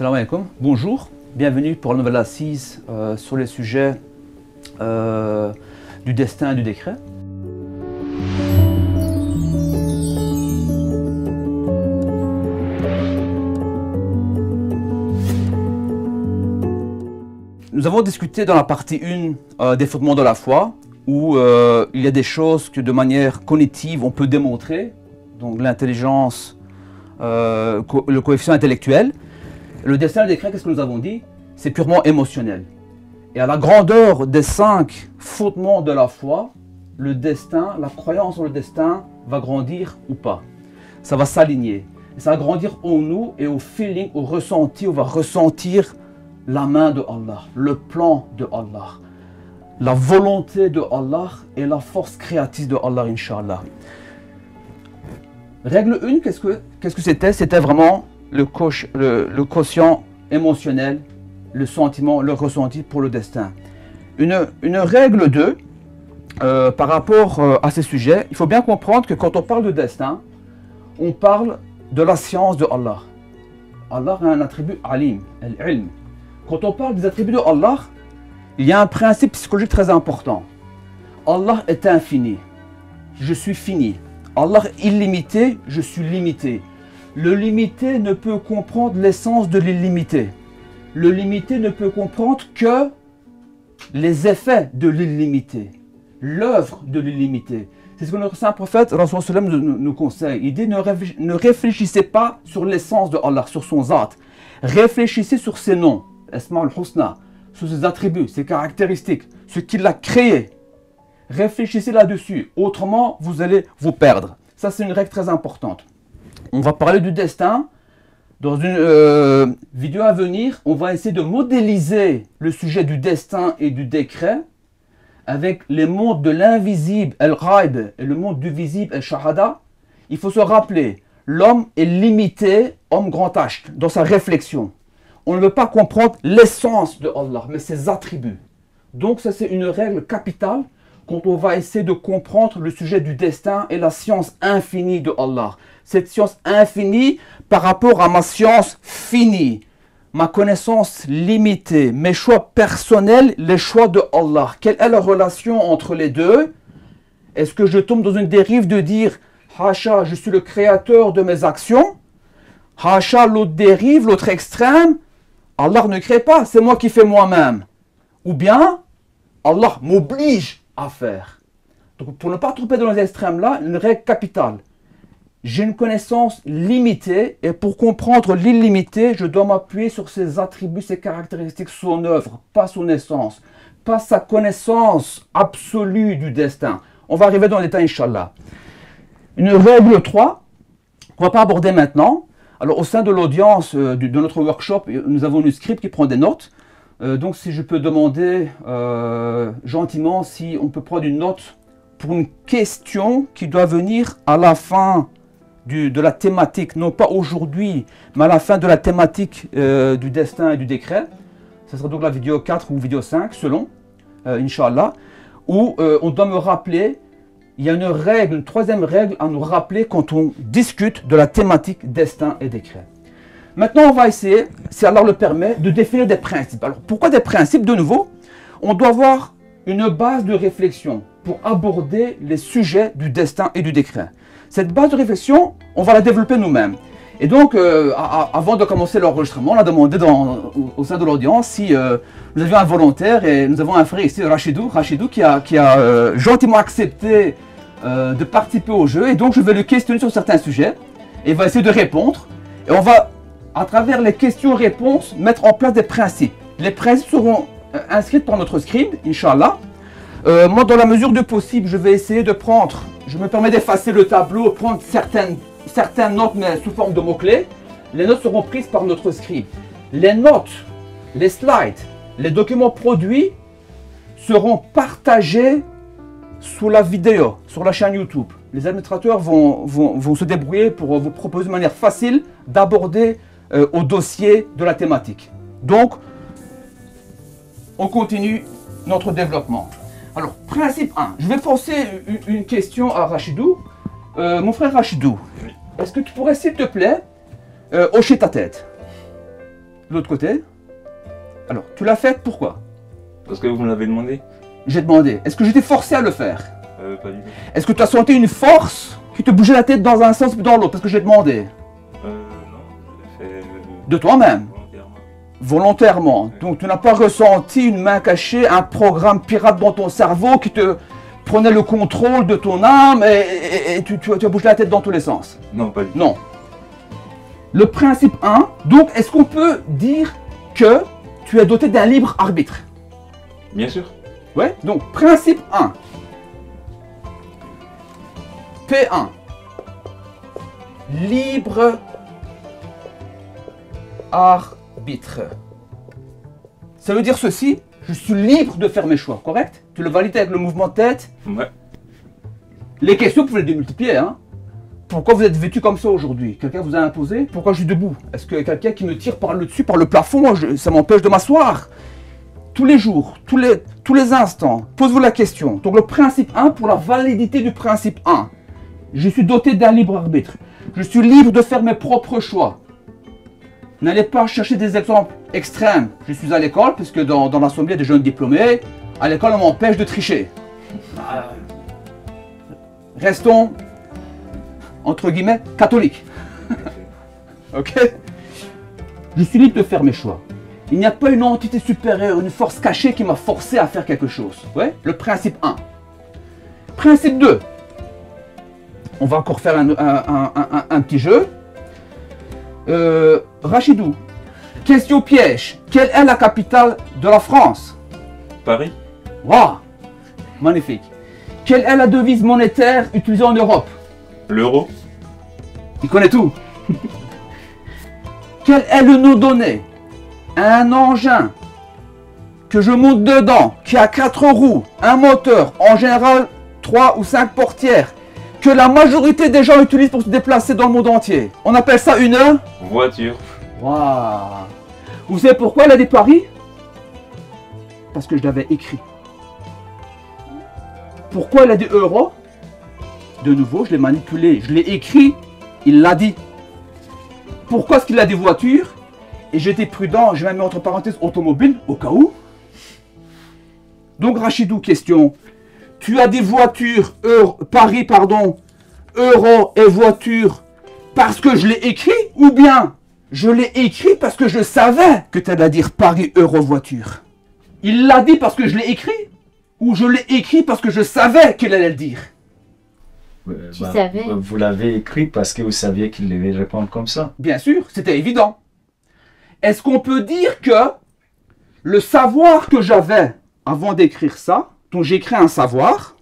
Salam alaikum, bonjour, bienvenue pour la nouvelle assise sur les sujets du destin et du décret. Nous avons discuté dans la partie 1 des fondements de la foi, où il y a des choses que de manière cognitive on peut démontrer, donc l'intelligence, le coefficient intellectuel. Le destin et le décret, qu'est-ce que nous avons dit? C'est purement émotionnel. Et à la grandeur des 5 fondements de la foi, le destin, la croyance en le destin va grandir ou pas. Ça va s'aligner. Ça va grandir en nous et au feeling, au ressenti. On va ressentir la main de Allah, le plan de Allah, la volonté de Allah et la force créatrice de Allah, Inch'Allah. Règle 1, qu'est-ce que c'était? C'était vraiment le quotient émotionnel, le sentiment, le ressenti pour le destin. Une règle 2, par rapport à ces sujets, il faut bien comprendre que quand on parle de destin, on parle de la science de Allah. Allah a un attribut alim, al-ilm. Quand on parle des attributs de Allah, il y a un principe psychologique très important. Allah est infini, je suis fini. Allah est illimité, je suis limité. Le limité ne peut comprendre l'essence de l'illimité. Le limité ne peut comprendre que les effets de l'illimité, l'œuvre de l'illimité. C'est ce que notre saint prophète Rasul sallam nous conseille. Il dit ne réfléchissez pas sur l'essence de Allah, sur son zat. Réfléchissez sur ses noms, Asma'ul Husna, sur ses attributs, ses caractéristiques, ce qu'il a créé. Réfléchissez là-dessus, autrement vous allez vous perdre. Ça c'est une règle très importante. On va parler du destin. Dans une vidéo à venir, on va essayer de modéliser le sujet du destin et du décret avec les mondes de l'invisible, el-ghaib, et le monde du visible, el-shahada. Il faut se rappeler, l'homme est limité, homme grand H, dans sa réflexion. On ne veut pas comprendre l'essence de Allah, mais ses attributs. Donc ça c'est une règle capitale quand on va essayer de comprendre le sujet du destin et la science infinie de Allah. Cette science infinie par rapport à ma science finie, ma connaissance limitée, mes choix personnels, les choix de Allah. Quelle est la relation entre les deux? Est-ce que je tombe dans une dérive de dire « Hacha, je suis le créateur de mes actions » Hacha, l'autre dérive, l'autre extrême, Allah ne crée pas, c'est moi qui fais moi-même. Ou bien, Allah m'oblige à faire. Donc pour ne pas tromper dans les extrêmes-là, une règle capitale. J'ai une connaissance limitée et pour comprendre l'illimité, je dois m'appuyer sur ses attributs, ses caractéristiques, son œuvre, pas son essence, pas sa connaissance absolue du destin. On va arriver dans le détail, Inch'Allah. Une règle 3 qu'on ne va pas aborder maintenant. Alors au sein de l'audience de notre workshop, nous avons une script qui prend des notes. Donc si je peux demander gentiment si on peut prendre une note pour une question qui doit venir à la fin de la thématique, non pas aujourd'hui, mais à la fin de la thématique du destin et du décret. Ce sera donc la vidéo 4 ou vidéo 5, selon, Inch'Allah, où on doit me rappeler, il y a une règle, une troisième règle à nous rappeler quand on discute de la thématique destin et décret. Maintenant, on va essayer, si Allah le permet, de définir des principes. Alors, pourquoi des principes? De nouveau, on doit avoir une base de réflexion pour aborder les sujets du destin et du décret. Cette base de réflexion, on va la développer nous-mêmes. Et donc, avant de commencer l'enregistrement, on a demandé au sein de l'audience si nous avions un volontaire, et nous avons un frère ici, Rachidou qui a gentiment accepté de participer au jeu. Et donc, je vais le questionner sur certains sujets, et il va essayer de répondre. Et on va, à travers les questions-réponses, mettre en place des principes. Les principes seront inscrits par notre scribe, Inch'Allah. Moi, dans la mesure du possible, je vais essayer de prendre, je me permets d'effacer le tableau, prendre certaines notes, mais sous forme de mots-clés. Les notes seront prises par notre scribe. Les notes, les slides, les documents produits seront partagés sous la vidéo, sur la chaîne YouTube. Les administrateurs vont se débrouiller pour vous proposer de manière facile d'aborder au dossier de la thématique. Donc, on continue notre développement. Alors, principe 1. Je vais poser une question à Rachidou. Mon frère Rachidou, est-ce que tu pourrais, s'il te plaît, hocher ta tête? De l'autre côté. Alors, tu l'as fait, pourquoi? Parce que vous me l'avez demandé. J'ai demandé. Est-ce que j'étais forcé à le faire? Pas du tout. Est-ce que tu as senti une force qui te bougeait la tête dans un sens ou dans l'autre? Parce que j'ai demandé. Non, je l'ai fait De toi-même? Volontairement. Donc tu n'as pas ressenti une main cachée, un programme pirate dans ton cerveau qui te prenait le contrôle de ton âme et tu as bougé la tête dans tous les sens? Non, pas du tout. Non. Le principe 1, donc est-ce qu'on peut dire que tu es doté d'un libre arbitre? Bien sûr. Ouais, donc principe 1. P1. Libre arbitre. Ça veut dire ceci, je suis libre de faire mes choix, correct? Tu le valides avec le mouvement de tête? Ouais. Les questions, vous pouvez les démultiplier, hein? Pourquoi vous êtes vêtu comme ça aujourd'hui? Quelqu'un vous a imposé? Pourquoi je suis debout? Est-ce que quelqu'un qui me tire par le dessus, par le plafond, ça m'empêche de m'asseoir? Tous les jours, tous les instants, posez-vous la question. Donc le principe 1, pour la validité du principe 1, je suis doté d'un libre arbitre. Je suis libre de faire mes propres choix. N'allez pas chercher des exemples extrêmes. Je suis à l'école, puisque dans l'assemblée des jeunes diplômés, à l'école on m'empêche de tricher. Restons, entre guillemets, catholiques. Ok? Je suis libre de faire mes choix. Il n'y a pas une entité supérieure, une force cachée qui m'a forcé à faire quelque chose. Ouais? Le principe 1. Principe 2. On va encore faire un petit jeu. Rachidou, question piège. Quelle est la capitale de la France? Paris. Waouh! Magnifique. Quelle est la devise monétaire utilisée en Europe? L'euro. Il connaît tout. Quel est le nom donné à un engin que je monte dedans, qui a 4 roues, un moteur, en général 3 ou 5 portières, que la majorité des gens utilisent pour se déplacer dans le monde entier? On appelle ça une voiture. Waouh! Vous savez pourquoi elle a dit Paris? Parce que je l'avais écrit. Pourquoi elle a dit euro? De nouveau, je l'ai manipulé, je l'ai écrit, il l'a dit. Pourquoi est-ce qu'il a dit voiture? Et j'étais prudent, je vais mettre entre parenthèses automobile, au cas où. Donc Rachidou, question. Tu as dit voiture, Paris, pardon, euro et voiture parce que je l'ai écrit, ou bien je l'ai écrit parce que je savais que tu allais dire Paris, euro, voiture? Il l'a dit parce que je l'ai écrit, ou je l'ai écrit parce que je savais qu'il allait le dire? Tu savais. Vous l'avez écrit parce que vous saviez qu'il devait répondre comme ça. Bien sûr, c'était évident. Est-ce qu'on peut dire que le savoir que j'avais avant d'écrire ça, donc j'ai écrit un savoir,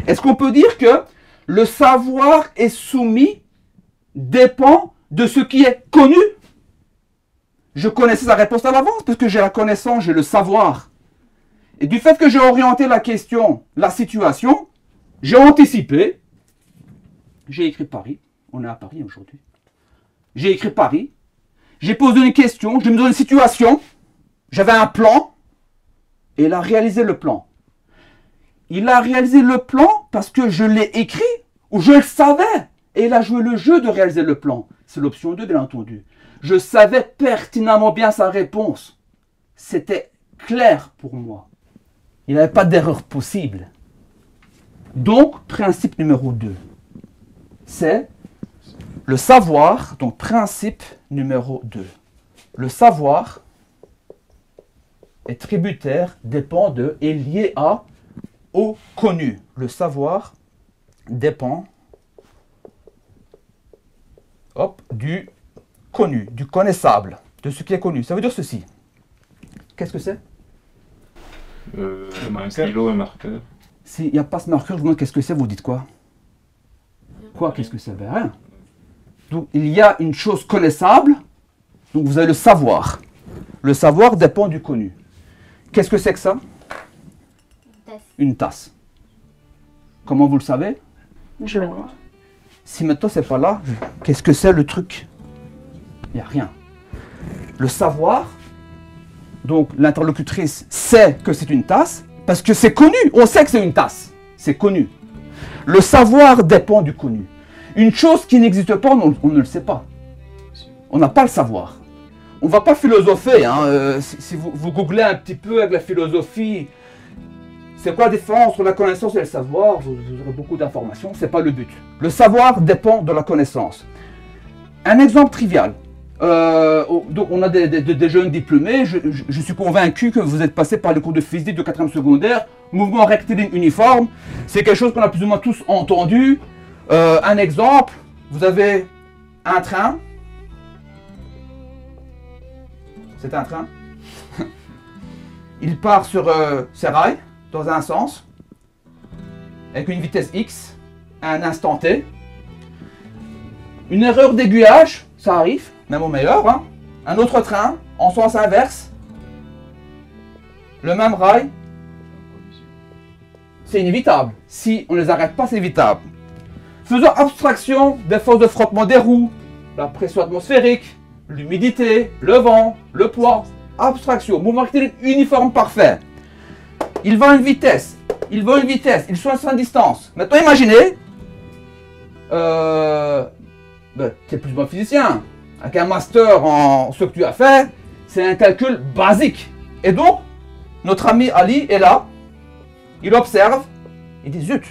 est-ce qu'on peut dire que le savoir est soumis, dépend de ce qui est connu? Je connaissais la réponse à l'avance parce que j'ai la connaissance, j'ai le savoir. Et du fait que j'ai orienté la question, la situation, j'ai anticipé. J'ai écrit Paris. On est à Paris aujourd'hui. J'ai écrit Paris. J'ai posé une question. Je me donne une situation. J'avais un plan. Et il a réalisé le plan. Il a réalisé le plan parce que je l'ai écrit ou je le savais. Et il a joué le jeu de réaliser le plan. C'est l'option 2, bien entendu. Je savais pertinemment bien sa réponse. C'était clair pour moi. Il n'y avait pas d'erreur possible. Donc, principe numéro 2. C'est le savoir, donc principe numéro 2. Le savoir est tributaire, dépend de, est lié au connu. Le savoir dépend du connu, du connaissable, de ce qui est connu. Ça veut dire ceci. Qu'est-ce que c'est? Un stylo et marqueur. S'il n'y a pas ce marqueur, je vous demande qu'est-ce que c'est, vous dites quoi? Quoi, qu'est-ce que c'est? Ben rien. Donc il y a une chose connaissable, donc vous avez le savoir. Le savoir dépend du connu. Qu'est-ce que c'est que ça? Une tasse. Comment vous le savez? Je le vois. Si maintenant c'est pas là, qu'est-ce que c'est le truc? Il n'y a rien. Le savoir, donc l'interlocutrice sait que c'est une tasse, parce que c'est connu, on sait que c'est une tasse, c'est connu. Le savoir dépend du connu. Une chose qui n'existe pas, on ne le sait pas. On n'a pas le savoir. on va pas philosopher. Hein. Si vous googlez un petit peu avec la philosophie, c'est quoi la différence entre la connaissance et le savoir, vous aurez beaucoup d'informations, c'est pas le but. Le savoir dépend de la connaissance. Un exemple trivial. Donc on a des jeunes diplômés, je suis convaincu que vous êtes passés par les cours de physique de 4e secondaire, mouvement rectiligne uniforme, c'est quelque chose qu'on a plus ou moins tous entendu. Un exemple, vous avez un train, c'est un train, il part sur ses rails dans un sens, avec une vitesse X, à un instant T. Une erreur d'aiguillage, ça arrive, même au meilleur. Hein. Un autre train, en sens inverse. Le même rail. C'est inévitable. Si on ne les arrête pas, c'est évitable. Faisons abstraction des forces de frottement des roues, la pression atmosphérique, l'humidité, le vent, le poids. Abstraction. Mouvement rectiligne uniforme parfait. Il va à une vitesse. Il va à une vitesse. Il choisit sa distance. Maintenant, imaginez. Tu es plus ou moins physicien. Avec un master en ce que tu as fait, c'est un calcul basique. Et donc, notre ami Ali est là, il observe, il dit zut,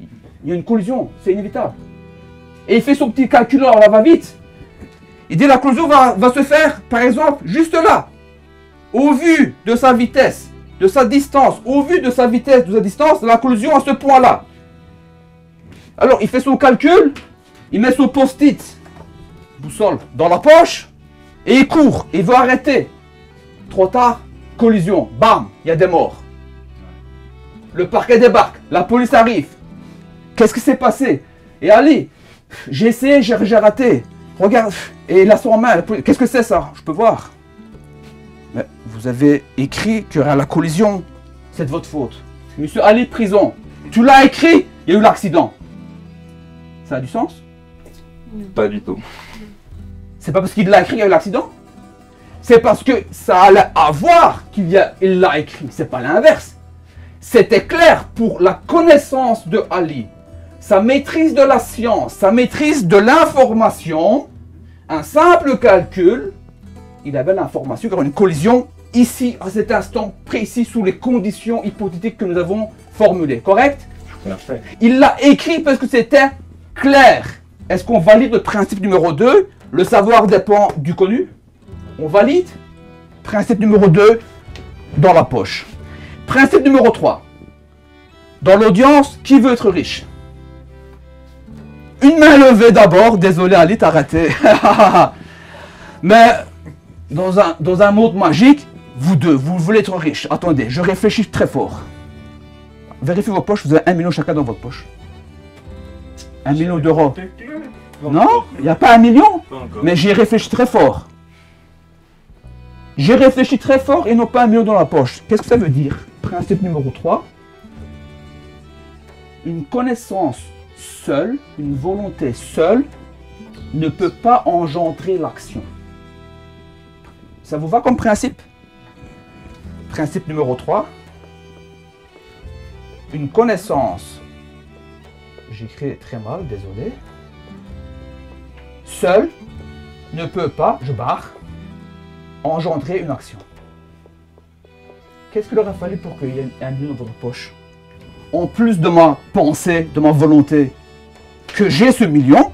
il y a une collision, c'est inévitable. Et il fait son petit calcul, alors là va vite. Il dit la collision va se faire, par exemple, juste là. Au vu de sa vitesse, de sa distance, au vu de sa vitesse, de sa distance, la collision à ce point-là. Alors, il fait son calcul. Il met son post-it, boussole, dans la poche et il court. Il veut arrêter. Trop tard, collision. Bam, il y a des morts. Le parquet débarque. La police arrive. Qu'est-ce qui s'est passé? Et Ali, j'ai essayé, j'ai raté. Regarde. Et il a son main. Qu'est-ce que c'est ça? Je peux voir. Mais vous avez écrit qu'il y aura la collision. C'est de votre faute. Monsieur Ali, prison. Tu l'as écrit, il y a eu l'accident. Ça a du sens? Pas du tout. C'est pas parce qu'il l'a écrit qu'il y a eu l'accident. C'est parce que ça allait avoir qu'il l'a écrit. C'est pas l'inverse. C'était clair pour la connaissance de Ali. Sa maîtrise de la science, sa maîtrise de l'information. Un simple calcul. Il avait l'information qu'il y aurait une collision ici, à cet instant précis, sous les conditions hypothétiques que nous avons formulées. Correct? Parfait. Il l'a écrit parce que c'était clair. Est-ce qu'on valide le principe numéro 2? Le savoir dépend du connu. On valide. Principe numéro 2, dans la poche. Principe numéro 3. Dans l'audience, qui veut être riche? Une main levée d'abord. Désolé Ali, t'as raté. Mais dans un monde magique, vous deux, vous voulez être riche. Attendez, je réfléchis très fort. Vérifiez vos poches, vous avez 1 million chacun dans votre poche. 1 million d'euros. Non, il n'y a pas 1 million. Mais j'y réfléchis très fort. J'ai réfléchi très fort et non pas 1 million dans la poche. Qu'est-ce que ça veut dire? Principe numéro 3. Une connaissance seule, une volonté seule, ne peut pas engendrer l'action. Ça vous va comme principe? Principe numéro 3. Une connaissance, j'écris très mal, désolé, seule ne peut pas, je barre, engendrer une action. Qu'est-ce qu'il aurait fallu pour qu'il y ait 1 million dans votre poche? En plus de ma pensée, de ma volonté, que j'ai ce million,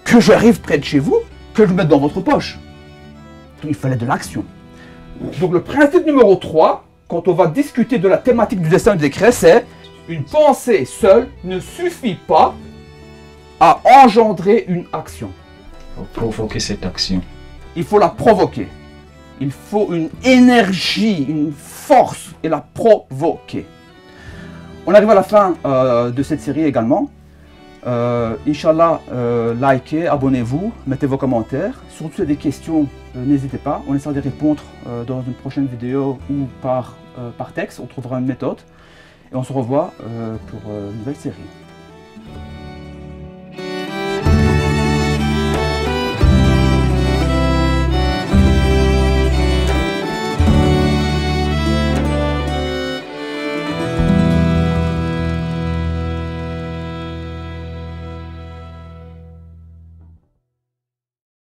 que j'arrive près de chez vous, que je le mette dans votre poche. Donc il fallait de l'action. Donc le principe numéro 3, quand on va discuter de la thématique du destin du décret, c'est une pensée seule ne suffit pas à engendrer une action. Il faut provoquer cette action. Il faut la provoquer. Il faut une énergie, une force et la provoquer. On arrive à la fin de cette série également. Inch'Allah, likez, abonnez-vous, mettez vos commentaires. Surtout si vous avez des questions, n'hésitez pas. On essaiera de répondre dans une prochaine vidéo ou par texte. On trouvera une méthode. Et on se revoit pour une nouvelle série.